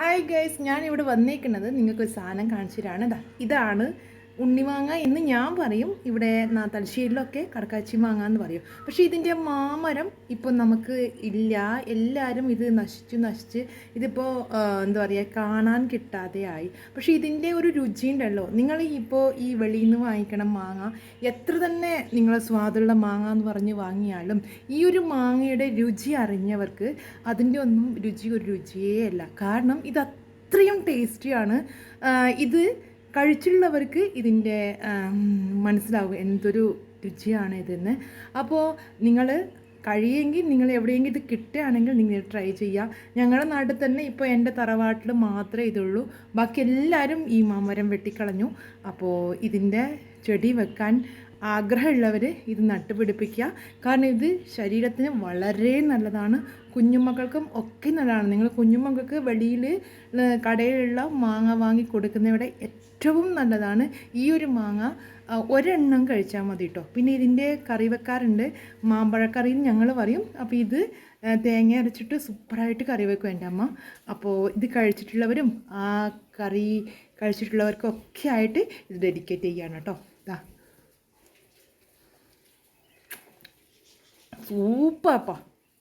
Hi guys, ഞാനിവിടെ വന്നേക്കുന്നത് നിങ്ങൾക്കൊരു സാധനം കാണിച്ചിട്ടാണ്. ഇതാണ് ഉണ്ണിമാങ്ങ എന്ന് ഞാൻ പറയും. ഇവിടെ തലശ്ശേരിയിലൊക്കെ കടക്കാച്ചി മാങ്ങ എന്ന് പറയും. പക്ഷേ ഇതിൻ്റെ മാമരം ഇപ്പം നമുക്ക് ഇല്ല. എല്ലാവരും ഇത് നശിച്ച് ഇതിപ്പോൾ എന്താ പറയുക, കാണാൻ കിട്ടാതെ ആയി. പക്ഷേ ഇതിൻ്റെ ഒരു രുചി ഉണ്ടല്ലോ. നിങ്ങൾ ഇപ്പോൾ ഈ വെളിയിൽ നിന്ന് വാങ്ങിക്കണം മാങ്ങ, എത്ര തന്നെ നിങ്ങളെ സ്വാദുള്ള മാങ്ങ എന്ന് പറഞ്ഞ് വാങ്ങിയാലും ഈ ഒരു മാങ്ങയുടെ രുചി അറിഞ്ഞവർക്ക് അതിൻ്റെ ഒന്നും ഒരു രുചിയേ അല്ല. കാരണം ഇത് അത്രയും ടേസ്റ്റിയാണ്. ഇത് കഴിച്ചുള്ളവർക്ക് ഇതിൻ്റെ മനസ്സിലാവും എന്തൊരു രുചിയാണ് ഇതെന്ന്. അപ്പോൾ നിങ്ങൾ കഴിയെങ്കിൽ നിങ്ങൾ എവിടെയെങ്കിലും ഇത് കിട്ടുകയാണെങ്കിൽ നിങ്ങൾ ട്രൈ ചെയ്യുക. ഞങ്ങളുടെ നാട്ടിൽ തന്നെ ഇപ്പോൾ എൻ്റെ തറവാട്ടിൽ മാത്രമേ ഇതുള്ളൂ. ബാക്കി എല്ലാവരും ഈ മാമരം വെട്ടിക്കളഞ്ഞു. അപ്പോൾ ഇതിൻ്റെ ചെടി വെക്കാൻ ആഗ്രഹമുള്ളവർ ഇത് നട്ടുപിടിപ്പിക്കുക. കാരണം ഇത് ശരീരത്തിന് വളരെ നല്ലതാണ്, കുഞ്ഞുമക്കൾക്കും ഒക്കെ നല്ലതാണ്. നിങ്ങൾ കുഞ്ഞുമക്കൾക്ക് വെളിയിൽ കടയിലുള്ള മാങ്ങ വാങ്ങി കൊടുക്കുന്നവിടെ ഏറ്റവും നല്ലതാണ് ഈ ഒരു മാങ്ങ. ഒരെണ്ണം കഴിച്ചാൽ മതി കേട്ടോ. പിന്നെ ഇതിൻ്റെ കറി വെക്കാറുണ്ട്, മാമ്പഴക്കറി ഞങ്ങൾ പറയും. അപ്പോൾ ഇത് തേങ്ങ അരച്ചിട്ട് സൂപ്പറായിട്ട് കറി വെക്കും എൻ്റെ അമ്മ. അപ്പോൾ ഇത് കഴിച്ചിട്ടുള്ളവരും ആ കറി കഴിച്ചിട്ടുള്ളവർക്കൊക്കെ ആയിട്ട് ഇത് ഡെഡിക്കേറ്റ് ചെയ്യുകയാണ് കേട്ടോ. സൂപ്പർപ്പാ.